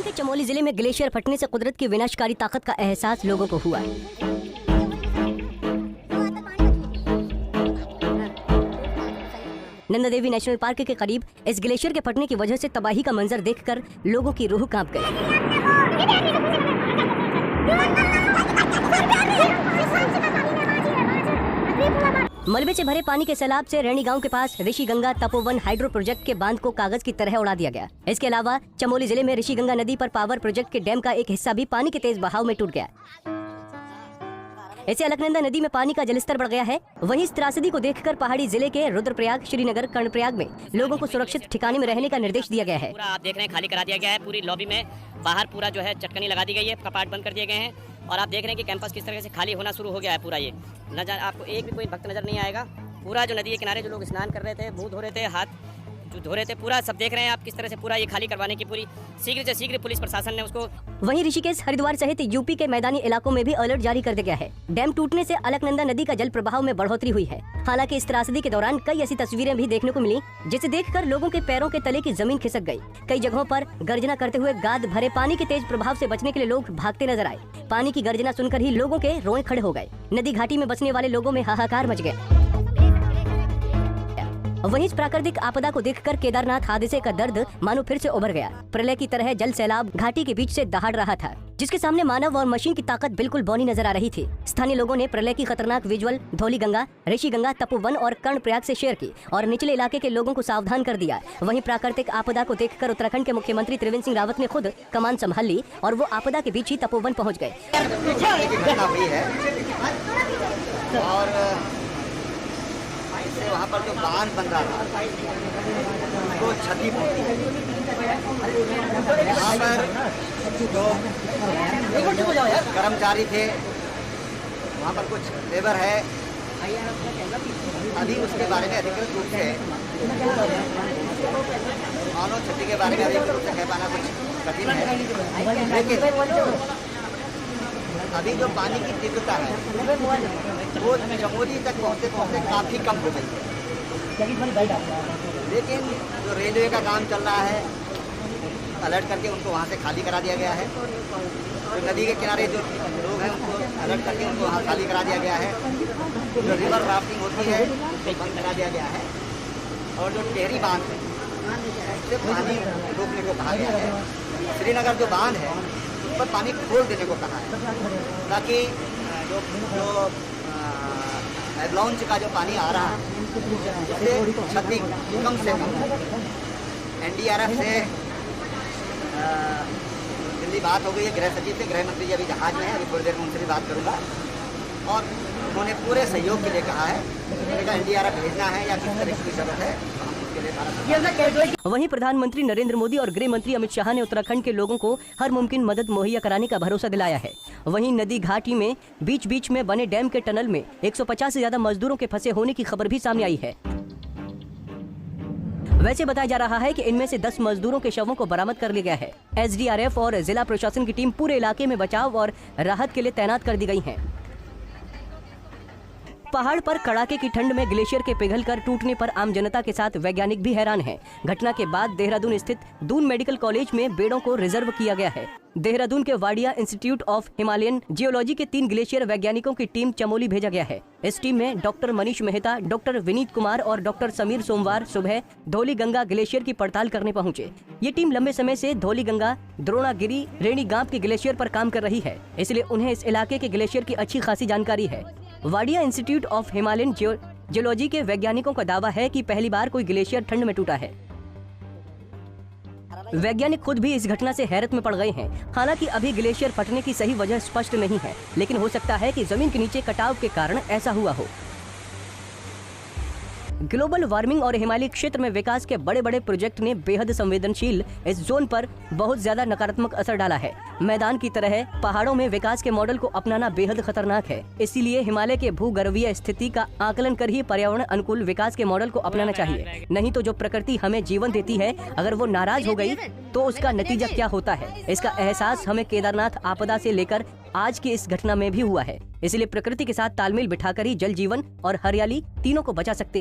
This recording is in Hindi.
के चमोली जिले में ग्लेशियर फटने से कुदरत की विनाशकारी ताकत का एहसास लोगों को हुआ। नंदा देवी नेशनल पार्क के करीब इस ग्लेशियर के फटने की वजह से तबाही का मंजर देखकर लोगों की रूह कांप गई। मलबे से भरे पानी के सैलाब से रैणी गांव के पास ऋषि गंगा तपोवन हाइड्रो प्रोजेक्ट के बांध को कागज की तरह उड़ा दिया गया। इसके अलावा चमोली जिले में ऋषि गंगा नदी पर पावर प्रोजेक्ट के डैम का एक हिस्सा भी पानी के तेज बहाव में टूट गया। इससे अलकनंदा नदी में पानी का जलस्तर बढ़ गया है। वहीं इस त्रासदी को देखकर पहाड़ी जिले के रुद्रप्रयाग, श्रीनगर, कर्णप्रयाग में लोगों को सुरक्षित ठिकाने में रहने का निर्देश दिया गया है। पूरा आप देख रहे हैं खाली करा दिया गया है। पूरी लॉबी में बाहर पूरा जो है चटकनी लगा दी गई है, कपाट बंद कर दिए गए हैं और आप देख रहे हैं कि कैंपस किस तरह से खाली होना शुरू हो गया है। पूरा ये नजर आपको एक भी कोई भक्त नजर नहीं आएगा। पूरा जो नदी के किनारे जो लोग स्नान कर रहे थे, मुंह धो रहे थे, हाथ जो धो रहे थे, पूरा सब देख रहे हैं आप किस तरह से पूरा ये खाली करवाने की पूरी शीघ्र से शीघ्र पुलिस प्रशासन ने उसको। वहीं ऋषिकेश, हरिद्वार सहित यूपी के मैदानी इलाकों में भी अलर्ट जारी कर दिया गया है। डैम टूटने से अलकनंदा नदी का जल प्रवाह में बढ़ोतरी हुई है। हालांकि इस त्रासदी के दौरान कई ऐसी तस्वीरें भी देखने को मिली जिसे देखकर लोगों के पैरों के तले की जमीन खिसक गई। कई जगहों पर गर्जना करते हुए गाद भरे पानी के तेज प्रभाव से बचने के लिए लोग भागते नजर आए। पानी की गर्जना सुनकर ही लोगों के रोए खड़े हो गए। नदी घाटी में बसने वाले लोगों में हाहाकार मच गया। वहीं इस प्राकृतिक आपदा को देखकर केदारनाथ हादसे का दर्द मानो फिर से उभर गया। प्रलय की तरह जल सैलाब घाटी के बीच से दहाड़ रहा था, जिसके सामने मानव और मशीन की ताकत बिल्कुल बौनी नजर आ रही थी। स्थानीय लोगों ने प्रलय की खतरनाक विजुअल धौली गंगा, ऋषि गंगा, तपोवन और कर्णप्रयाग से शेयर की और निचले इलाके के लोगों को सावधान कर दिया। वहीं प्राकृतिक आपदा को देखकर उत्तराखंड के मुख्यमंत्री त्रिवेंद्र सिंह रावत ने खुद कमान संभाल ली और वो आपदा के बीच ही तपोवन पहुँच गए। वहाँ पर जो बांध बन रहा था उसको क्षति पहुंची है। यहाँ पर जो कर्मचारी थे, वहाँ पर कुछ लेबर है, अभी उसके बारे में अधिकृत रूप से मानव क्षति के बारे में अधिकृत रूप से कह पाना कुछ कठिन है। लेकिन अभी जो पानी की तीव्रता है वो चमोली तक पहुँचते काफ़ी कम हो गई है। लेकिन जो रेलवे का काम चल रहा है, अलर्ट करके उनको वहाँ से खाली करा दिया गया है। जो नदी के किनारे जो लोग हैं उनको अलर्ट करके उनको वहाँ खाली करा दिया गया है। जो रिवर राफ्टिंग होती है उसको बंद करा दिया गया है और जो टेहरी बांध है उससे पानी रोकने को कहा गया है। श्रीनगर जो बांध है उस पर पानी खोल देने को कहा है, ताकि जो एवलांच का जो पानी आ रहा है उससे क्षति कम से कम। NDRF से दिल्ली बात हो गई है, गृह सचिव से, गृह मंत्री जी अभी जहाज में है, अभी थोड़ी देर में उनसे भी बात करूंगा और उन्होंने पूरे सहयोग के लिए कहा है। NDRF भेजना है या किस तरह की जरूरत है वहीं प्रधानमंत्री नरेंद्र मोदी और गृह मंत्री अमित शाह ने उत्तराखंड के लोगों को हर मुमकिन मदद मुहैया कराने का भरोसा दिलाया है। वहीं नदी घाटी में बीच बीच में बने डैम के टनल में 150 से ज्यादा मजदूरों के फंसे होने की खबर भी सामने आई है। वैसे बताया जा रहा है कि इनमें से 10 मजदूरों के शवों को बरामद कर लिया गया है। SDRF और जिला प्रशासन की टीम पूरे इलाके में बचाव और राहत के लिए तैनात कर दी गई है। पहाड़ पर कड़ाके की ठंड में ग्लेशियर के पिघलकर टूटने पर आम जनता के साथ वैज्ञानिक भी हैरान हैं। घटना के बाद देहरादून स्थित दून मेडिकल कॉलेज में बेडों को रिजर्व किया गया है। देहरादून के Wadia institute of Himalayan geology के 3 ग्लेशियर वैज्ञानिकों की टीम चमोली भेजा गया है। इस टीम में डॉक्टर मनीष मेहता, डॉक्टर विनीत कुमार और डॉक्टर समीर सोमवार सुबह धौली गंगा ग्लेशियर की पड़ताल करने पहुंचे। ये टीम लंबे समय से धौली गंगा, द्रोणागिरी, रेणी गांव के ग्लेशियर पर काम कर रही है, इसलिए उन्हें इस इलाके के ग्लेशियर की अच्छी खासी जानकारी है। Wadia institute of Himalayan geology के वैज्ञानिकों का दावा है कि पहली बार कोई ग्लेशियर ठंड में टूटा है। वैज्ञानिक खुद भी इस घटना से हैरत में पड़ गए हैं। हालांकि अभी ग्लेशियर फटने की सही वजह स्पष्ट नहीं है, लेकिन हो सकता है कि जमीन के नीचे कटाव के कारण ऐसा हुआ हो। ग्लोबल वार्मिंग और हिमालयी क्षेत्र में विकास के बड़े बड़े प्रोजेक्ट ने बेहद संवेदनशील इस जोन पर बहुत ज्यादा नकारात्मक असर डाला है। मैदान की तरह पहाड़ों में विकास के मॉडल को अपनाना बेहद खतरनाक है। इसीलिए हिमालय के भूगर्भीय स्थिति का आकलन कर ही पर्यावरण अनुकूल विकास के मॉडल को अपनाना चाहिए। नहीं तो जो प्रकृति हमें जीवन देती है, अगर वो नाराज हो गई तो उसका नतीजा क्या होता है, इसका एहसास हमें केदारनाथ आपदा से लेकर आज की इस घटना में भी हुआ है। इसलिए प्रकृति के साथ तालमेल बिठाकर ही जल जीवन और हरियाली तीनों को बचा सकते